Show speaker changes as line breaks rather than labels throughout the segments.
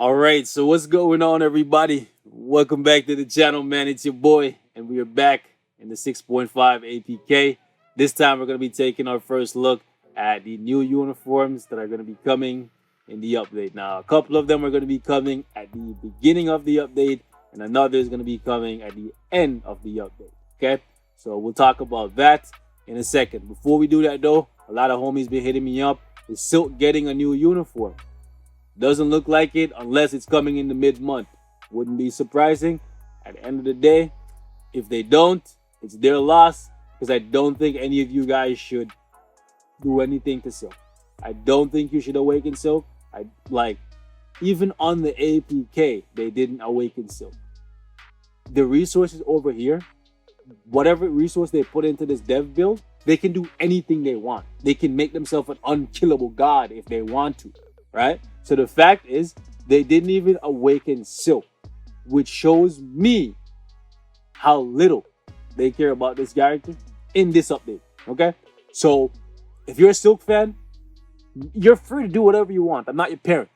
All right, so what's going on, everybody? Welcome back to the channel, man. It's your boy, and we are back in the 6.5 APK. This time, we're going to be taking our first look at the new uniforms that are going to be coming in the update. Now, a couple of them are going to be coming at the beginning of the update, and another is going to be coming at the end of the update, okay? So we'll talk about that in a second. Before we do that, though, a lot of homies been hitting me up. Is Silk getting a new uniform? Doesn't look like it unless it's coming in the mid-month. Wouldn't be surprising. At the end of the day, if they don't, it's their loss, because I don't think any of you guys should do anything to Silk. I don't think you should awaken Silk. Even on the APK, they didn't awaken Silk. The resources over here, whatever resource they put into this dev build, they can do anything they want. They can make themselves an unkillable god if they want to, right? So the fact is, they didn't even awaken Silk, which shows me how little they care about this character in this update, okay? So if you're a Silk fan, you're free to do whatever you want. I'm not your parent,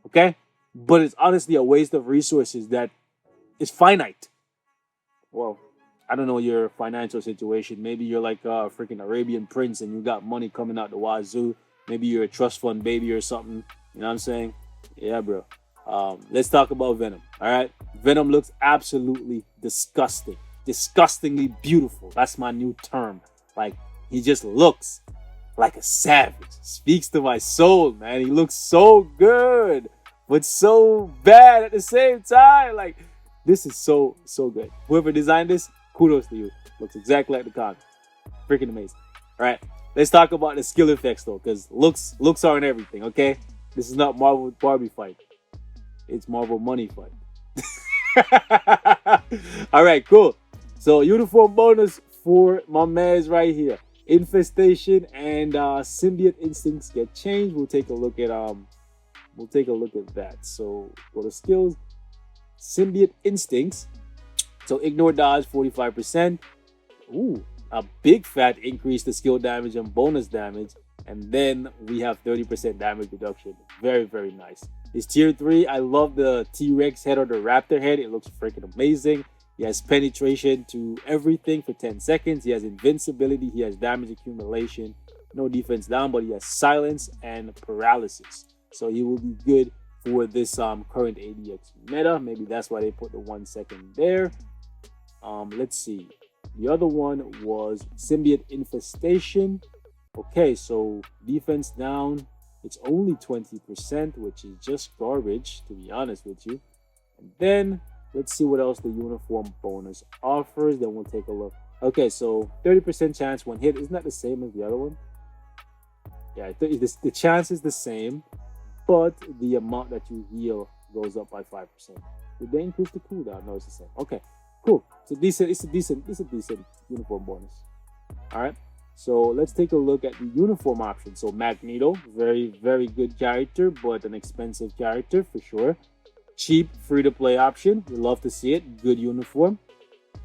okay? But it's honestly a waste of resources that is finite. Well, I don't know your financial situation. Maybe you're like a freaking Arabian prince and you got money coming out the wazoo. Maybe you're a trust fund baby or something. You know what I'm saying? Yeah, bro. Let's talk about Venom. All right. Venom looks absolutely disgusting. Disgustingly beautiful. That's my new term. Like, he just looks like a savage. Speaks to my soul, man. He looks so good, but so bad at the same time. Like, this is so good. Whoever designed this, kudos to you. Looks exactly like the comic. Freaking amazing. All right. Let's talk about the skill effects, though, because looks aren't everything, okay? This is not Marvel Barbie fight. It's Marvel money fight. All right, cool. So uniform bonus for my man's right here. Infestation and symbiote instincts get changed. We'll take a look at that. So go to skills, symbiote instincts. So ignore dodge 45%. Ooh, a big fat increase to skill damage and bonus damage. And then we have 30% damage reduction. Very, very nice. It's tier 3. I love the T-Rex head or the raptor head. It looks freaking amazing. He has penetration to everything for 10 seconds. He has invincibility. He has damage accumulation. No defense down, but he has silence and paralysis. So he will be good for this current ADX meta. Maybe that's why they put the 1 second there. Let's see. The other one was symbiote infestation. Okay, so defense down, it's only 20%, which is just garbage, to be honest with you. And then let's see what else the uniform bonus offers. Then we'll take a look. Okay, so 30% chance when hit. Isn't that the same as the other one? Yeah, the chance is the same, but the amount that you heal goes up by 5%. Did they increase the cooldown? No, it's the same. Okay, cool. It's a decent uniform bonus. All right. So let's take a look at the uniform option. So Magneto, very, very good character, but an expensive character for sure. Cheap, free-to-play option. We love to see it. Good uniform.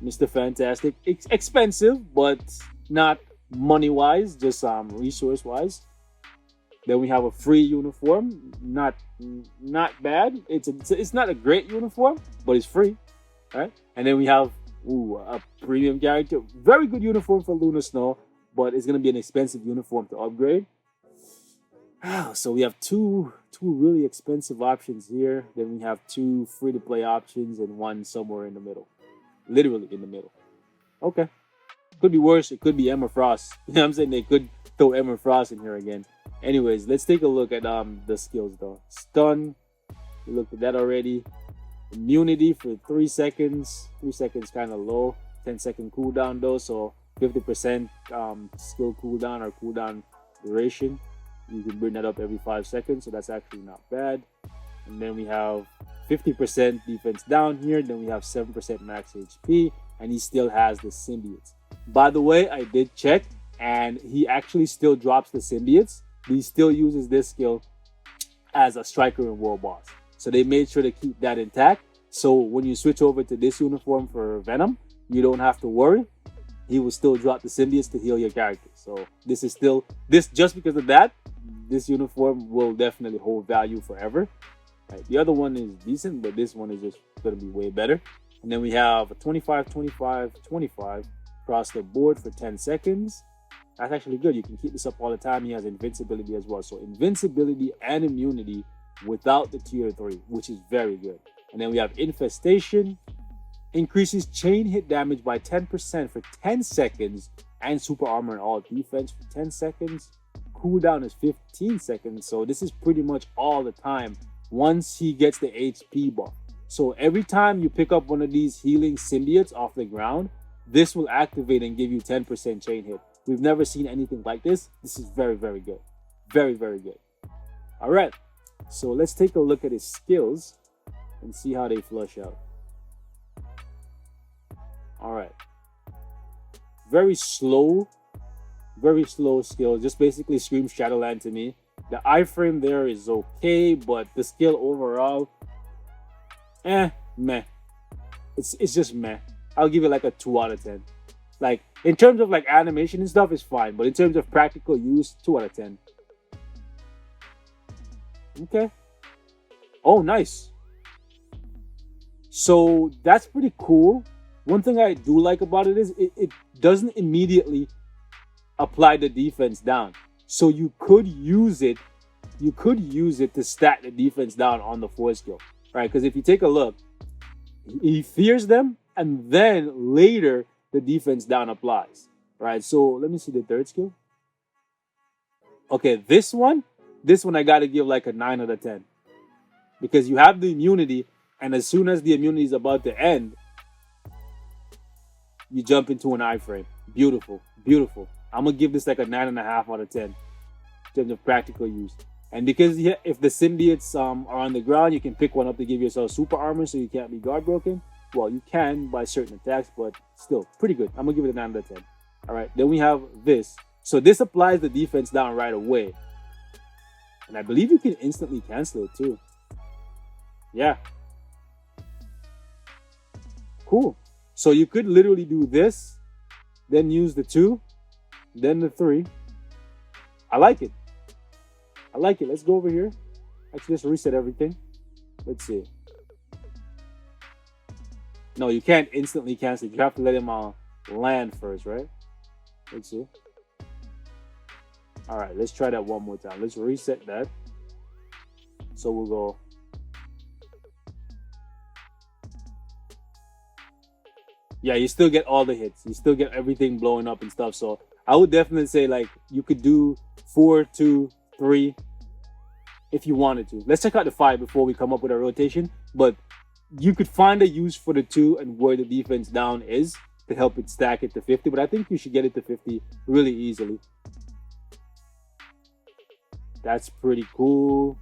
Mr. Fantastic, expensive, but not money-wise, just resource-wise. Then we have a free uniform. Not bad. It's not a great uniform, but it's free. All right. And then we have a premium character. Very good uniform for Luna Snow, but it's going to be an expensive uniform to upgrade. So we have two really expensive options here. Then we have 2 free-to-play options and 1 somewhere in the middle. Literally in the middle. Okay. Could be worse. It could be Emma Frost. You know what I'm saying? They could throw Emma Frost in here again. Anyways, let's take a look at the skills, though. Stun. We looked at that already. Immunity for 3 seconds. 3 seconds kind of low. 10-second cooldown, though, so 50% skill cooldown or cooldown duration. You can bring that up every 5 seconds, so that's actually not bad. And then we have 50% defense down here. Then we have 7% max HP, and he still has the symbiotes. By the way, I did check, and he actually still drops the symbiotes. He still uses this skill as a striker and world boss. So they made sure to keep that intact. So when you switch over to this uniform for Venom, you don't have to worry. He will still drop the symbiotes to heal your character. So this is still, just because of that, this uniform will definitely hold value forever. Right? The other one is decent, but this one is just going to be way better. And then we have a 25, 25, 25 across the board for 10 seconds. That's actually good. You can keep this up all the time. He has invincibility as well. So invincibility and immunity without the tier 3, which is very good. And then we have infestation. Increases chain hit damage by 10% for 10 seconds. And super armor and all defense for 10 seconds. Cooldown is 15 seconds. So this is pretty much all the time once he gets the HP buff. So every time you pick up one of these healing symbiotes off the ground, this will activate and give you 10% chain hit. We've never seen anything like this. This is very, very good. Very, very good. All right. So let's take a look at his skills and see how they flush out. All right. Very slow skill. Just basically screams Shadowland to me. The iframe there is okay, but the skill overall, meh. It's just meh. I'll give it like a 2 out of 10. Like, in terms of like animation and stuff, it's fine. But in terms of practical use, 2 out of 10. Okay. Oh, nice. So that's pretty cool. One thing I do like about it is it doesn't immediately apply the defense down. So you could use it. You could use it to stack the defense down on the 4 skill. Right? Because if you take a look, he fears them, and then later the defense down applies. Right? So let me see the 3rd skill. Okay, this one I gotta give like a 9 out of 10. Because you have the immunity, and as soon as the immunity is about to end, you jump into an iframe. Beautiful. Beautiful. I'm gonna give this like a 9.5 out of 10 in terms of practical use. And because if the symbiotes are on the ground, you can pick one up to give yourself super armor so you can't be guard broken. Well, you can by certain attacks, but still pretty good. I'm gonna give it a 9 out of 10. All right, then we have this. So this applies the defense down right away. And I believe you can instantly cancel it too. Yeah. Cool. So you could literally do this, then use the 2, then the 3. I like it. I like it. Let's go over here. Actually, let's reset everything. Let's see. No, you can't instantly cancel it. You have to let him land first, right? Let's see. All right, let's try that one more time. Let's reset that. So we'll go. Yeah, you still get all the hits. You still get everything blowing up and stuff. So I would definitely say like you could do 4, 2, 3 if you wanted to. Let's check out the 5 before we come up with a rotation. But you could find a use for the 2 and where the defense down is to help it stack it to 50. But I think you should get it to 50 really easily. That's pretty cool.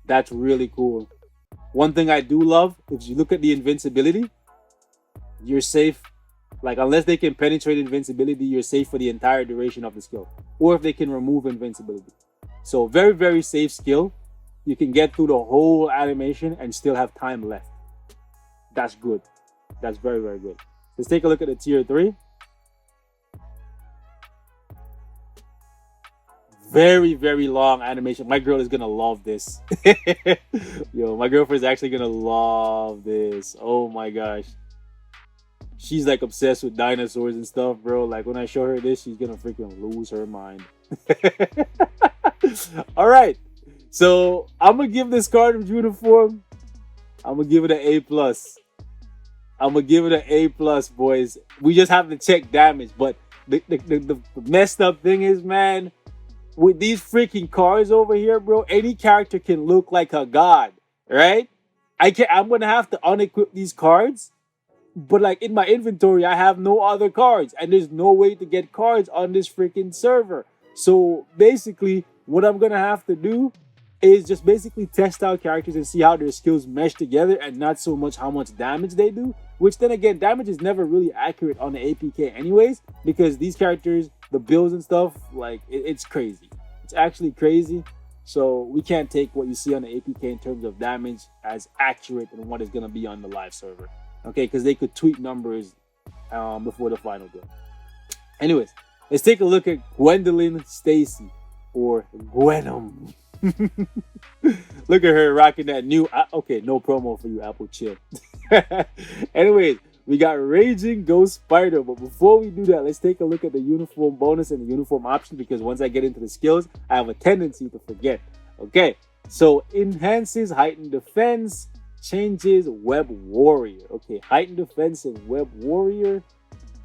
That's really cool. One thing I do love, if you look at the invincibility, you're safe. Like, unless they can penetrate invincibility, you're safe for the entire duration of the skill. Or if they can remove invincibility. So very, very safe skill. You can get through the whole animation and still have time left. That's good. That's very, very good. Let's take a look at the tier 3. Very, very long animation. My girl is gonna love this. Yo, my girlfriend's actually gonna love this. Oh my gosh. She's like obsessed with dinosaurs and stuff, bro. Like when I show her this, she's gonna freaking lose her mind. All right. So I'm gonna give this card uniform. I'm gonna give it an A+. I'm gonna give it an A+, boys. We just have to check damage. But the messed up thing is, man, with these freaking cards over here, bro, any character can look like a god, right? I'm gonna have to unequip these cards, but like in my inventory, I have no other cards, and there's no way to get cards on this freaking server. So basically, what I'm gonna have to do is just basically test out characters and see how their skills mesh together, and not so much how much damage they do. Which then again, damage is never really accurate on the APK anyways, because these characters, the builds and stuff, like it's crazy. It's actually crazy. So we can't take what you see on the APK in terms of damage as accurate than what is going to be on the live server. Okay, because they could tweak numbers before the final game. Anyways, let's take a look at Gwendolyn Stacy, or Gwenom. Look at her rocking that new. Okay, no promo for you, Apple. Chill. Anyways, we got Raging Ghost Spider. But before we do that, let's take a look at the uniform bonus and the uniform option, because once I get into the skills, I have a tendency to forget. Okay, so enhances heightened defense, changes Web Warrior. Okay, heightened defense and Web Warrior.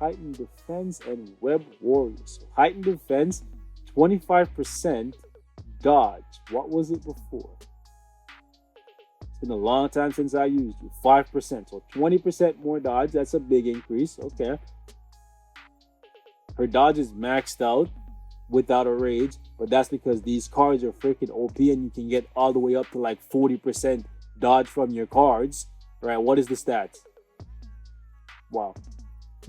Heightened defense and Web Warrior. So heightened defense, 25% dodge. What was it before? It's been a long time since I used you. 5%. So 20% more dodge. That's a big increase. Okay. Her dodge is maxed out without a rage, but that's because these cards are freaking OP and you can get all the way up to like 40% dodge from your cards. Right? What is the stats? Wow.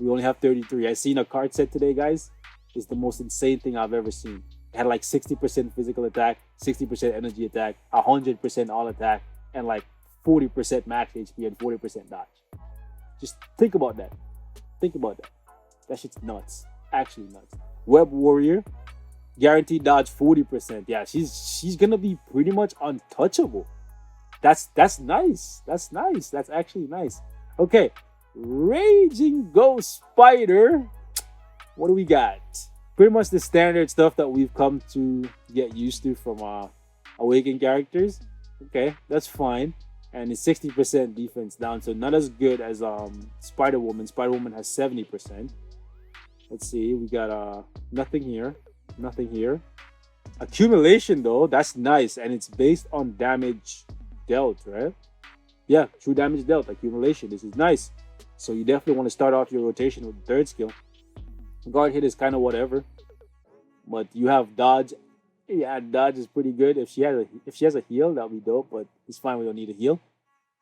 We only have 33. I seen a card set today, guys. It's the most insane thing I've ever seen. It had like 60% physical attack, 60% energy attack, 100% all attack, and like 40% max HP and 40% dodge. Just think about that. Think about that. That shit's nuts. Actually nuts. Web Warrior, guaranteed dodge 40%. Yeah, she's gonna be pretty much untouchable. That's nice. That's nice. That's actually nice. Okay. Raging Ghost Spider. What do we got? Pretty much the standard stuff that we've come to get used to from Awakened characters. Okay, that's fine. And it's 60% defense down, so not as good as Spider-Woman. Spider-Woman has 70%. Let's see, we got nothing here. Nothing here. Accumulation though, that's nice, and it's based on damage dealt, right? Yeah, true damage dealt, accumulation. This is nice. So you definitely want to start off your rotation with the third skill. Guard hit is kind of whatever, but you have dodge. Yeah, dodge is pretty good. If she has a heal, that'll be dope. But it's fine. We don't need a heal.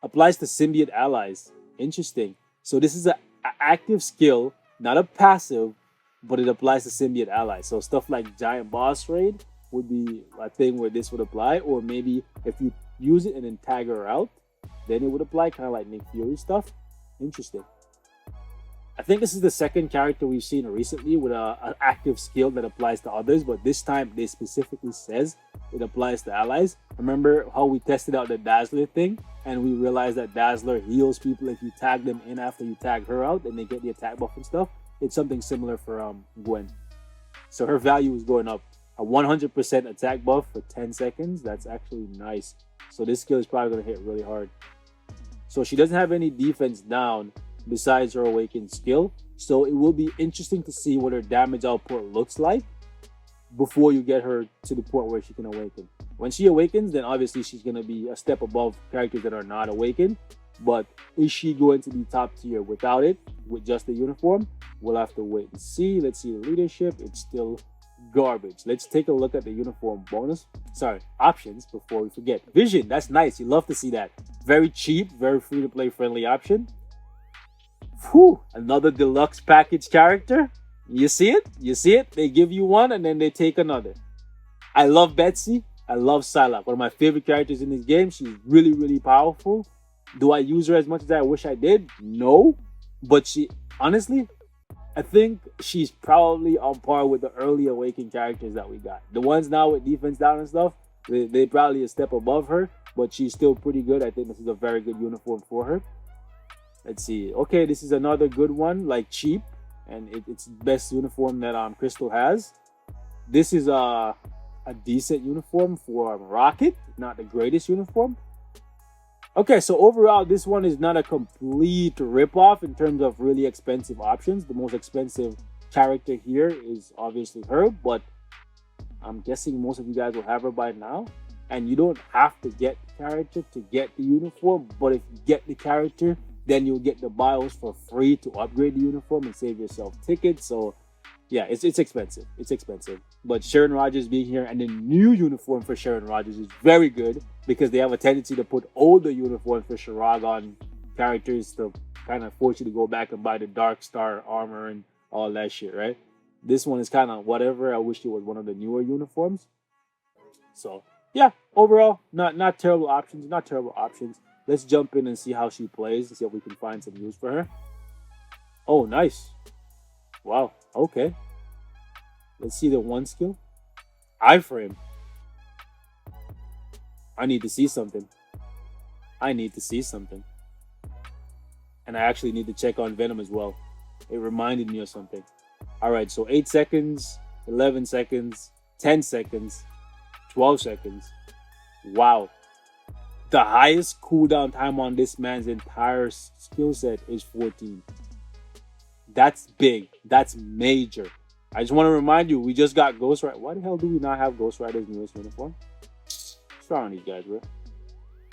Applies to symbiote allies. Interesting. So this is an active skill, not a passive, but it applies to symbiote allies. So stuff like Giant Boss Raid would be a thing where this would apply, or maybe if you use it and then tag her out, then it would apply, kind of like Nick Fury stuff. Interesting. I think this is the second character we've seen recently with an active skill that applies to others, but this time they specifically says it applies to allies. Remember how we tested out the Dazzler thing, and we realized that Dazzler heals people if you tag them in after you tag her out, and they get the attack buff and stuff. It's something similar for Gwen. So her value is going up. A 100% attack buff for 10 seconds. That's actually nice. So this skill is probably going to hit really hard. So she doesn't have any defense down besides her awakened skill. So it will be interesting to see what her damage output looks like before you get her to the point where she can awaken. When she awakens, then obviously she's going to be a step above characters that are not awakened. But is she going to be top tier without it, with just the uniform? We'll have to wait and see. Let's see the leadership. It's still garbage. Let's take a look at the uniform bonus. Sorry, options before we forget. Vision, that's nice. You love to see that. Very cheap, very free to play friendly option. Whew, another deluxe package character. You see it? You see it? They give you one and then they take another. I love Betsy. I love Psylocke. One of my favorite characters in this game. She's really, really powerful. Do I use her as much as I wish I did? No. But she, honestly, I think she's probably on par with the early Awakened characters that we got. The ones now with defense down and stuff, they probably a step above her, but she's still pretty good. I think this is a very good uniform for her. Let's see. Okay, this is another good one, like cheap, and it's the best uniform that Crystal has. This is a decent uniform for Rocket, not the greatest uniform. Okay, so overall, this one is not a complete ripoff in terms of really expensive options. The most expensive character here is obviously her, but I'm guessing most of you guys will have her by now. And you don't have to get the character to get the uniform, but if you get the character, then you'll get the BIOS for free to upgrade the uniform and save yourself tickets. So yeah, it's expensive. It's expensive. But Sharon Rogers being here and the new uniform for Sharon Rogers is very good because they have a tendency to put older uniforms for Shiragon characters to kind of force you to go back and buy the Dark Star armor and all that shit, right? This one is kind of whatever. I wish it was one of the newer uniforms. So yeah, overall, not terrible options. Not terrible options. Let's jump in and see how she plays and see if we can find some use for her. Oh, nice. Wow. Okay. Let's see the one skill. Iframe. I need to see something. I need to see something. And I actually need to check on Venom as well. It reminded me of something. All right, so 8 seconds, 11 seconds, 10 seconds, 12 seconds. Wow. The highest cooldown time on this man's entire skill set is 14. That's big. That's major. I just want to remind you, we just got Ghost Rider. Why the hell do we not have Ghost Rider's newest uniform? What's wrong with these guys, bro?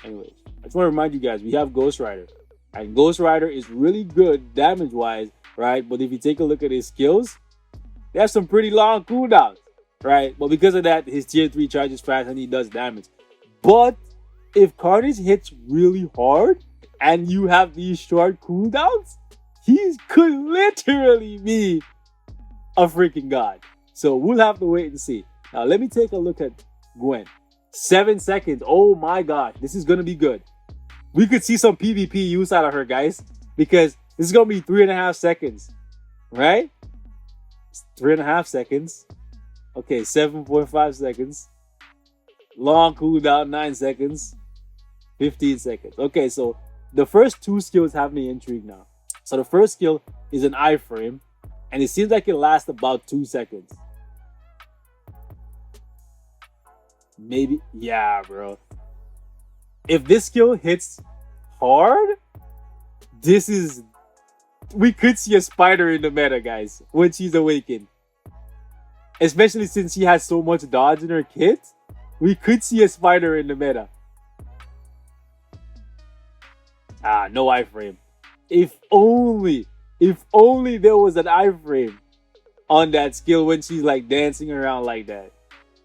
Anyways, I just want to remind you guys, we have Ghost Rider. And Ghost Rider is really good damage-wise, right? But if you take a look at his skills, they have some pretty long cooldowns, right? But because of that, his tier 3 charges fast and he does damage. But if Carnage hits really hard and you have these short cooldowns, he could literally be a freaking god. So we'll have to wait and see. Now let me take a look at Gwen. 7 seconds. Oh my god, this is gonna be good. We could see some PvP use out of her, guys, because this is gonna be 3.5 seconds, right? 3.5 seconds. Okay, 7.5 seconds. Long cooldown, 9 seconds. 15 seconds. Okay, so the first 2 skills have me intrigued now. So the first skill is an iframe, and it seems like it lasts about 2 seconds. Maybe, yeah, bro. If this skill hits hard, we could see a spider in the meta, guys, when she's awakened. Especially since she has so much dodge in her kit, we could see a spider in the meta. No iframe. If only there was an iframe on that skill when she's like dancing around like that.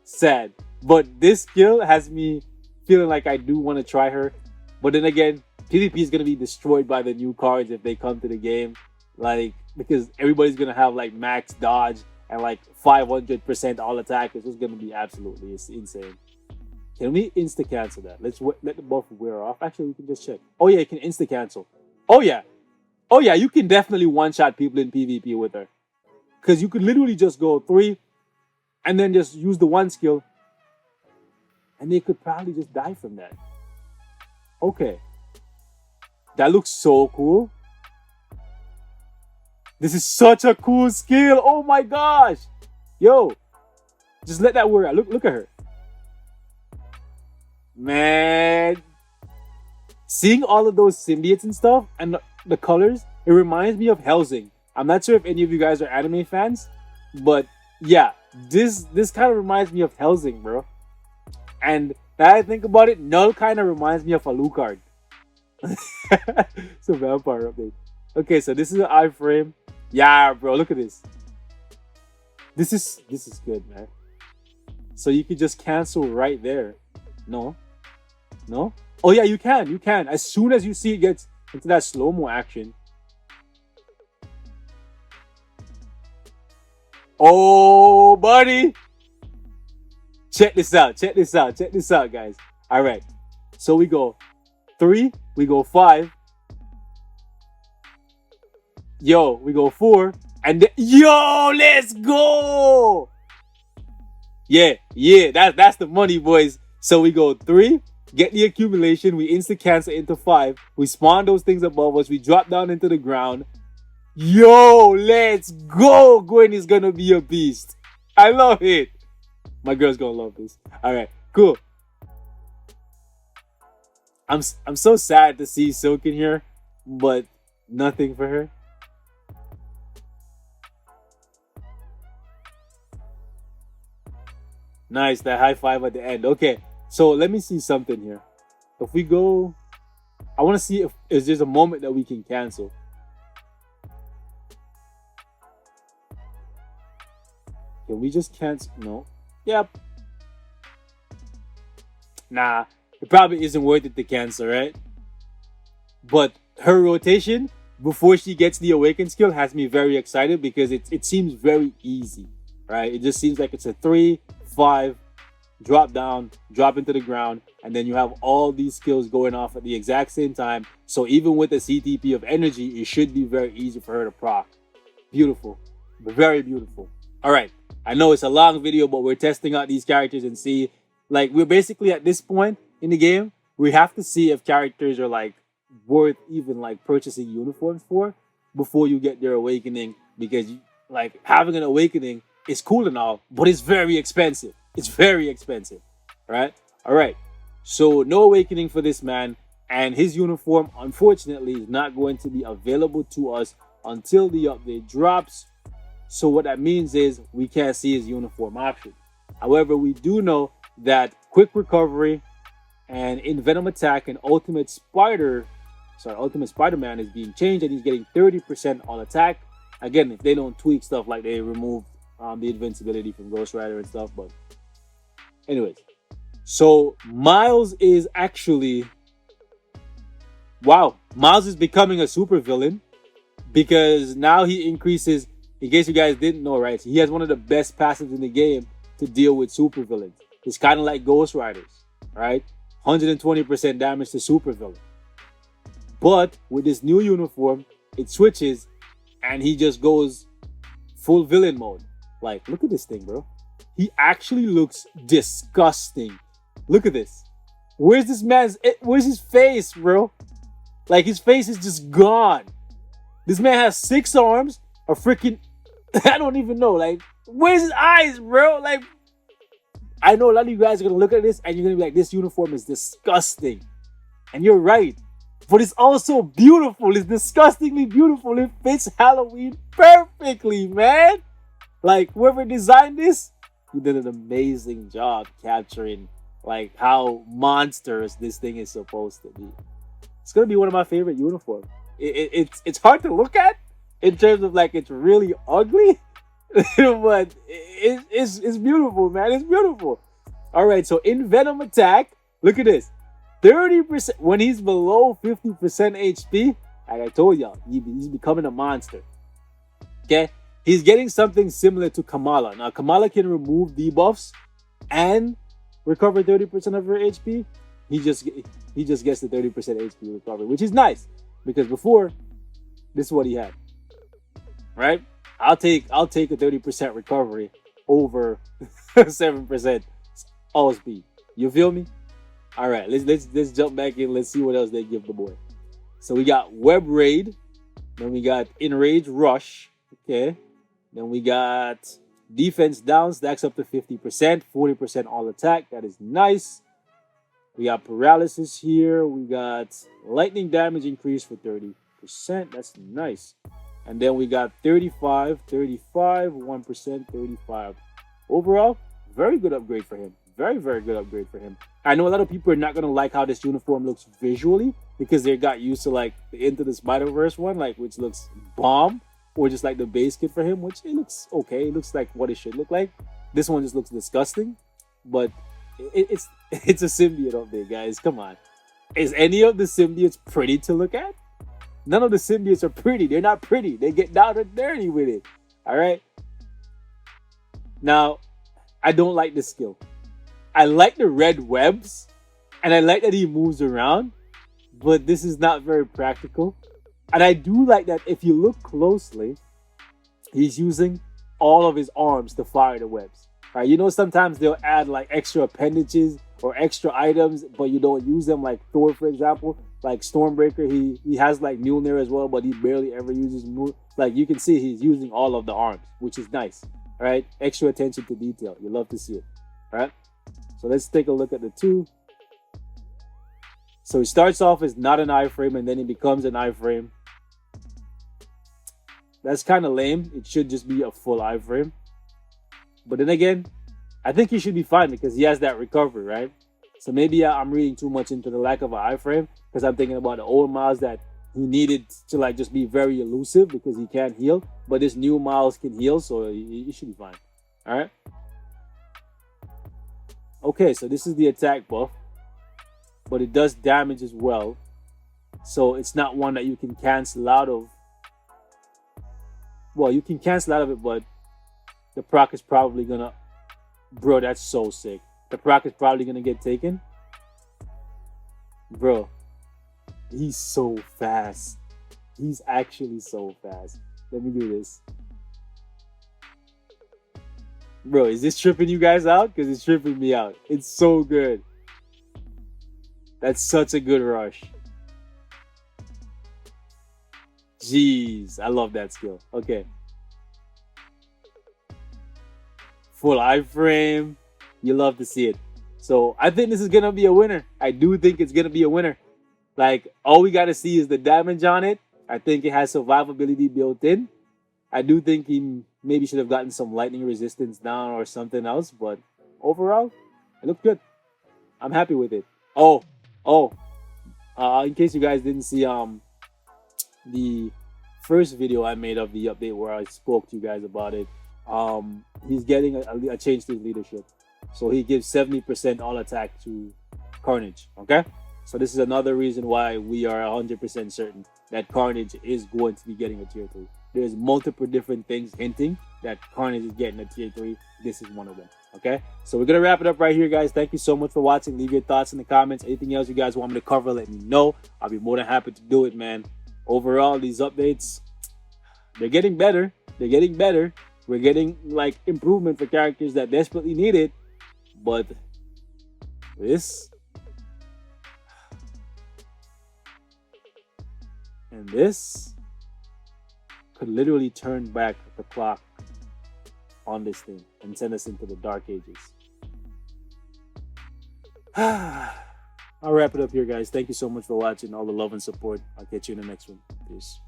Sad. But this skill has me feeling like I do want to try her. But then again, PvP is going to be destroyed by the new cards if they come to the game. Like, because everybody's going to have like max dodge and like 500% all attack. It's just going to be absolutely insane. Can we insta cancel that? Let's let the buff wear off. Actually, we can just check. Oh yeah, you can insta cancel. Oh yeah, you can definitely one-shot people in PvP with her. Because you could literally just go 3 and then just use the 1 skill. And they could probably just die from that. Okay. That looks so cool. This is such a cool skill. Oh my gosh. Yo. Just let that wear out. Look at her. Man. Seeing all of those symbiotes and stuff and the colors, it reminds me of Helsing. I'm not sure if any of you guys are anime fans, but yeah, this kind of reminds me of Helsing, bro. And now I think about it, Null kind of reminds me of Alucard. It's a vampire update. Okay, so this is an iframe. Yeah, bro, look at this. This is good, man. So you could just cancel right there. No? Oh yeah, you can. As soon as you see it gets into that slow-mo action. Oh, buddy. Check this out, guys. All right. So we go 3, we go 5. Yo, we go 4. And then, yo, let's go. Yeah, that's the money, boys. So we go 3, get the accumulation, we insta cancel into 5, we spawn those things above us, we drop down into the ground. Yo, let's go. Gwen is gonna be a beast. I love it. My girl's gonna love this. All right, cool. I'm so sad to see Silk in here, but nothing for her. Nice, that high five at the end. Okay, so let me see something here. If we go, I want to see if there's a moment that we can cancel. Can we just cancel? No. Yep. Nah, it probably isn't worth it to cancel, right? But her rotation before she gets the awaken skill has me very excited because it seems very easy, right? It just seems like it's a 3, 5, drop down, drop into the ground, and then you have all these skills going off at the exact same time. So even with a CTP of energy, it should be very easy for her to proc. Beautiful. Very beautiful. All right. I know it's a long video, but we're testing out these characters and see, like, we're basically at this point in the game, we have to see if characters are like worth even like purchasing uniforms for before you get their awakening, because like having an awakening is cool and all, but it's very expensive. It's very expensive, right? All right. So no awakening for this man, and his uniform unfortunately is not going to be available to us until the update drops. So what that means is we can't see his uniform option. However, we do know that quick recovery and in Venom attack and Ultimate Spider-Man is being changed, and he's getting 30% on attack. Again, if they don't tweak stuff like they removed the invincibility from Ghost Rider and stuff. But anyways, so Miles is actually, wow, Miles is becoming a super villain, because now he increases, in case you guys didn't know, right? He has one of the best passives in the game to deal with supervillains. It's kind of like Ghost Riders, right? 120% damage to supervillain. But with this new uniform, it switches and he just goes full villain mode. Like, look at this thing, bro. He actually looks disgusting. Look at this. Where's his face, bro? Like, his face is just gone. This man has 6 arms, a freaking, I don't even know. Like, where's his eyes, bro? Like, I know a lot of you guys are going to look at this and you're going to be like, this uniform is disgusting. And you're right. But it's also beautiful. It's disgustingly beautiful. It fits Halloween perfectly, man. Like, whoever designed this, he did an amazing job capturing, like, how monstrous this thing is supposed to be. It's going to be one of my favorite uniforms. It's hard to look at in terms of, like, it's really ugly. But it's beautiful, man. It's beautiful. All right, so in Venom attack, look at this. 30% when he's below 50% HP, like I told y'all, he's becoming a monster. Okay? He's getting something similar to Kamala. Now, Kamala can remove debuffs and recover 30% of her HP. He just gets the 30% HP recovery, which is nice, because before, this is what he had. Right? I'll take a 30% recovery over 7% all speed. You feel me? All right, let's jump back in. Let's see what else they give the boy. So we got Web Raid, then we got Enrage Rush. Okay, then we got Defense Down, stacks up to 50%, 40% all attack. That is nice. We got Paralysis here. We got Lightning Damage increase for 30%. That's nice. And then we got 35, 1%, 35. Overall, very good upgrade for him. Very, very good upgrade for him. I know a lot of people are not going to like how this uniform looks visually, because they got used to like the Into the Spider-Verse one, like, which looks bomb, or just like the base kit for him, which it looks okay. It looks like what it should look like. This one just looks disgusting, but it's a symbiote up there, guys. Come on. Is any of the symbiotes pretty to look at? None of the symbiotes are pretty. They're not pretty. They get down and dirty with it. All right. Now, I don't like this skill. I like the red webs, and I like that he moves around, but this is not very practical. And I do like that if you look closely, he's using all of his arms to fire the webs. Right? You know, sometimes they'll add like extra appendages or extra items, but you don't use them, like Thor, for example. Like Stormbreaker, he has like Mjolnir as well, but he barely ever uses Mjolnir. Like, you can see he's using all of the arms, which is nice. Right? Extra attention to detail. You love to see it. Right? So let's take a look at the two. So he starts off as not an iframe, and then he becomes an iframe. That's kind of lame. It should just be a full iframe. But then again, I think he should be fine because he has that recovery, right? So maybe I'm reading too much into the lack of an iframe, because I'm thinking about the old Miles that he needed to like just be very elusive because he can't heal. But this new Miles can heal, so he should be fine. All right. Okay, so this is the attack buff, but it does damage as well. So it's not one that you can cancel out of. Well, you can cancel out of it, but the proc is probably gonna... Bro, that's so sick. The proc is probably gonna get taken. Bro, he's so fast. He's actually so fast. Let me do this. Bro, is this tripping you guys out? Because it's tripping me out. It's so good. That's such a good rush. Jeez, I love that skill. Okay. Full iframe. You love to see it. So I think this is going to be a winner. I do think it's going to be a winner. Like, all we got to see is the damage on it. I think it has survivability built in. I do think he maybe should have gotten some lightning resistance down or something else. But overall, it looked good. I'm happy with it. In case you guys didn't see the first video I made of the update where I spoke to you guys about it, he's getting a change to his leadership. So he gives 70% all attack to Carnage. Okay? So this is another reason why we are 100% certain that Carnage is going to be getting a tier 3. There's multiple different things hinting that Carnage is getting a tier 3. This is one of them. Okay? So we're going to wrap it up right here, guys. Thank you so much for watching. Leave your thoughts in the comments. Anything else you guys want me to cover, let me know. I'll be more than happy to do it, man. Overall, these updates, they're getting better. They're getting better. We're getting, like, improvement for characters that desperately need it. But this and this could literally turn back the clock on this thing and send us into the dark ages. I'll wrap it up here, guys. Thank you so much for watching. All the love and support. I'll catch you in the next one. Peace.